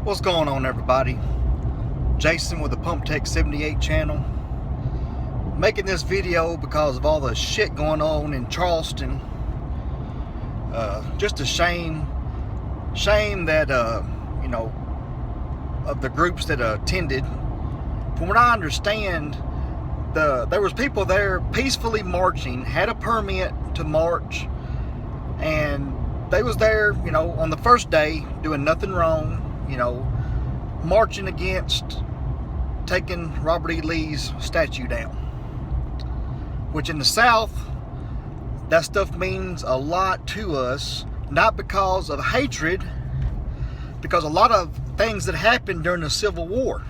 What's going on, everybody? Jason with the Pump Tech 78 channel. Making this video because of all the shit going on in Charleston. Just a shame that of the groups that attended. From what I understand, there was people there peacefully marching, had a permit to march, and they was there, on the first day doing nothing wrong. Marching against taking Robert E. Lee's statue down. Which in the South, that stuff means a lot to us, not because of hatred, because a lot of things that happened during the Civil War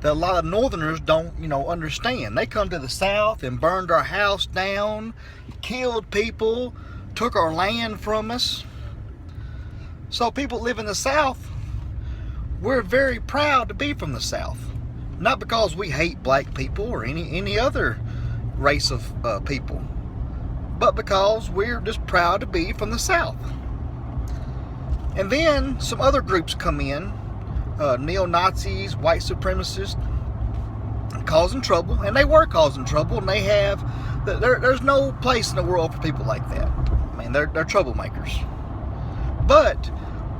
that a lot of Northerners don't, understand. They come to the South and burned our house down, killed people, took our land from us. So people live in the South, we're very proud to be from the South. Not because we hate black people or any other race of people, but because we're just proud to be from the South. And then some other groups come in, neo-Nazis, white supremacists, causing trouble, and they were causing trouble, and there's no place in the world for people like that. I mean, they're troublemakers. But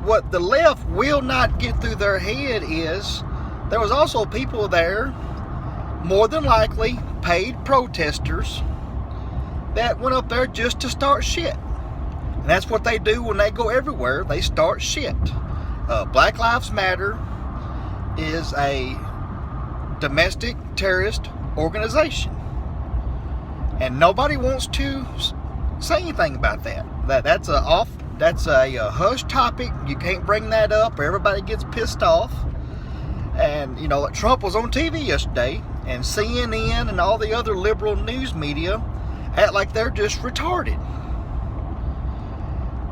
what the left will not get through their head is there was also people there, more than likely paid protesters, that went up there just to start shit. And that's what they do when they go everywhere. They start shit. Black Lives Matter is a domestic terrorist organization, and nobody wants to say anything about that. That's a hush topic. You can't bring that up, or everybody gets pissed off. And Trump was on TV yesterday, and CNN and all the other liberal news media act like they're just retarded,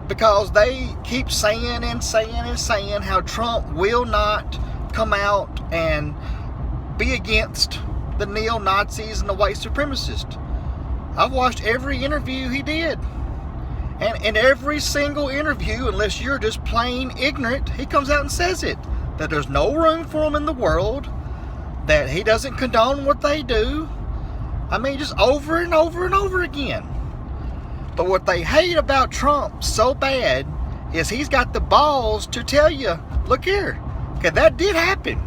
because they keep saying how Trump will not come out and be against the neo-Nazis and the white supremacists. I've watched every interview he did. And in every single interview, unless you're just plain ignorant, he comes out and says it. That there's no room for him in the world. That he doesn't condone what they do. I mean, just over and over and over again. But what they hate about Trump so bad is he's got the balls to tell you, look here, okay, that did happen.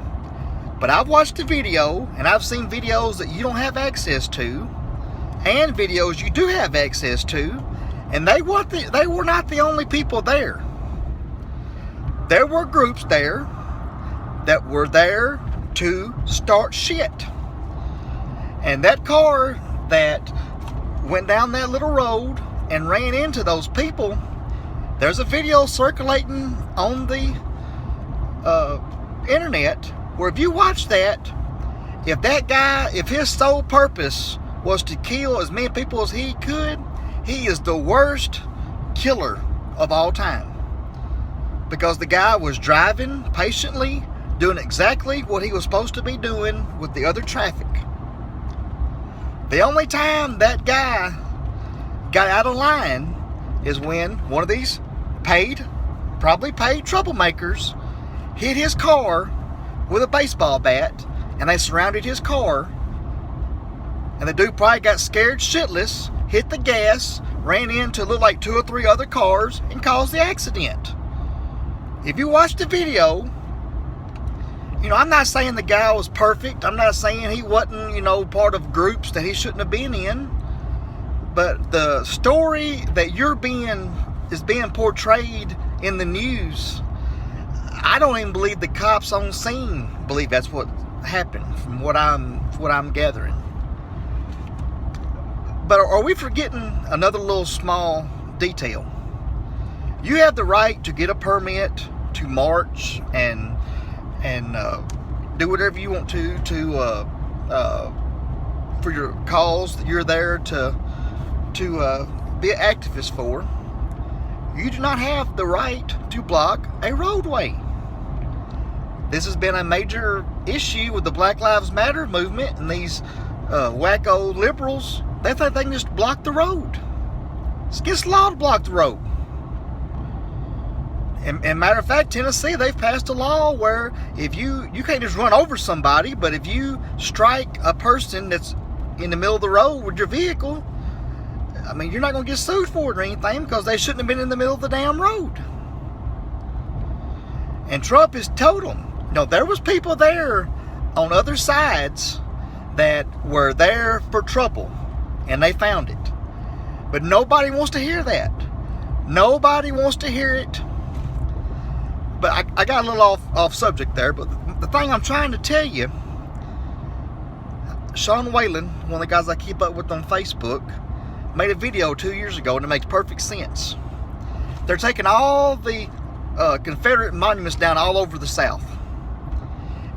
But I've watched the video, and I've seen videos that you don't have access to, and videos you do have access to. And they were not the only people there. There were groups there that were there to start shit. And that car that went down that little road and ran into those people, there's a video circulating on the internet where, if you watch that, if his sole purpose was to kill as many people as he could, he is the worst killer of all time. Because the guy was driving patiently, doing exactly what he was supposed to be doing with the other traffic. The only time that guy got out of line is when one of these probably paid troublemakers hit his car with a baseball bat, and they surrounded his car. And the dude probably got scared shitless, hit the gas, ran into look like 2 or 3 other cars, and caused the accident. If you watch the video, I'm not saying the guy was perfect. I'm not saying he wasn't, part of groups that he shouldn't have been in. But the story that is being portrayed in the news, I don't even believe the cops on scene believe that's what happened, from what I'm gathering. But are we forgetting another little small detail? You have the right to get a permit to march and do whatever you want to for your cause that you're there to be an activist for. You do not have the right to block a roadway. This has been a major issue with the Black Lives Matter movement, and these wacko liberals. They think they can just block the road. It's against the law to block the road. And matter of fact, Tennessee, they've passed a law where if you can't just run over somebody, but if you strike a person that's in the middle of the road with your vehicle, I mean, you're not going to get sued for it or anything because they shouldn't have been in the middle of the damn road. And Trump has told them, there was people there on other sides that were there for trouble, and they found it. But nobody wants to hear that. Nobody wants to hear it. But I got a little off subject there, but the thing I'm trying to tell you, Sean Whalen, one of the guys I keep up with on Facebook, made a video 2 years ago, and it makes perfect sense. They're taking all the Confederate monuments down all over the South.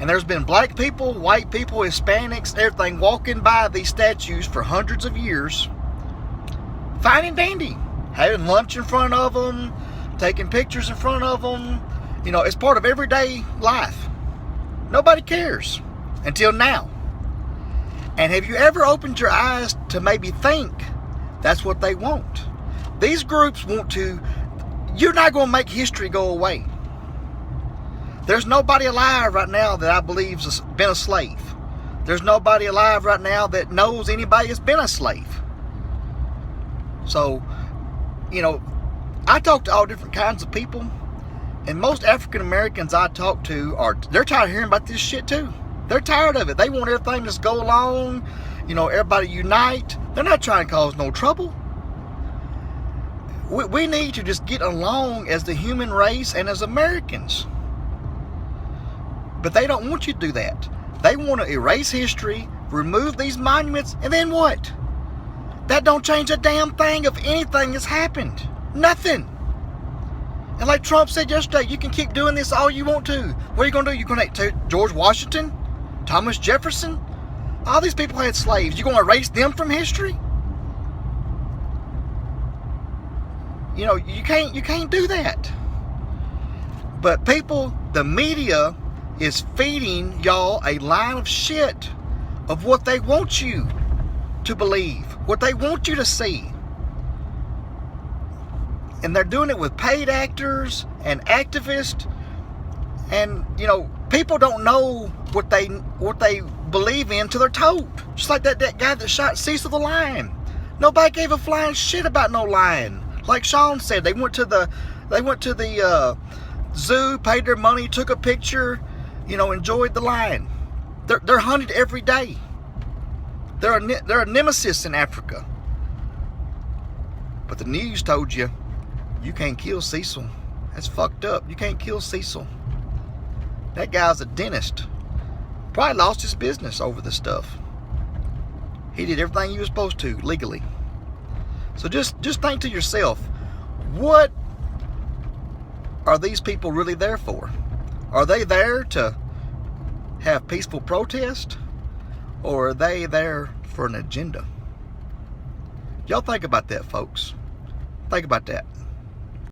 And there's been black people, white people, Hispanics, everything walking by these statues for hundreds of years. Fine and dandy. Having lunch in front of them, taking pictures in front of them. It's part of everyday life. Nobody cares until now. And have you ever opened your eyes to maybe think that's what they want? These groups want to. You're not going to make history go away. There's nobody alive right now that I believe has been a slave. There's nobody alive right now that knows anybody that's been a slave. So, I talk to all different kinds of people, and most African Americans I talk to they're tired of hearing about this shit too. They're tired of it. They want everything to just go along, everybody unite. They're not trying to cause no trouble. We need to just get along as the human race and as Americans. But they don't want you to do that. They want to erase history, remove these monuments, and then what? That don't change a damn thing if anything has happened. Nothing. And like Trump said yesterday, you can keep doing this all you want to. What are you going to do? You're going to take George Washington? Thomas Jefferson? All these people had slaves. You're going to erase them from history? You can't do that. But people, the media is feeding y'all a line of shit of what they want you to believe, what they want you to see. And they're doing it with paid actors and activists. And, people don't know what they believe in till they're told. Just like that guy that shot Cecil the lion. Nobody gave a flying shit about no lion. Like Sean said, they went to the zoo, paid their money, took a picture, enjoyed the lion. They're hunted every day. They're a nemesis in Africa. But the news told you, you can't kill Cecil. That's fucked up. You can't kill Cecil. That guy's a dentist. Probably lost his business over this stuff. He did everything he was supposed to legally. So just think to yourself, what are these people really there for? Are they there to have peaceful protest? Or are they there for an agenda? Y'all think about that, folks. Think about that.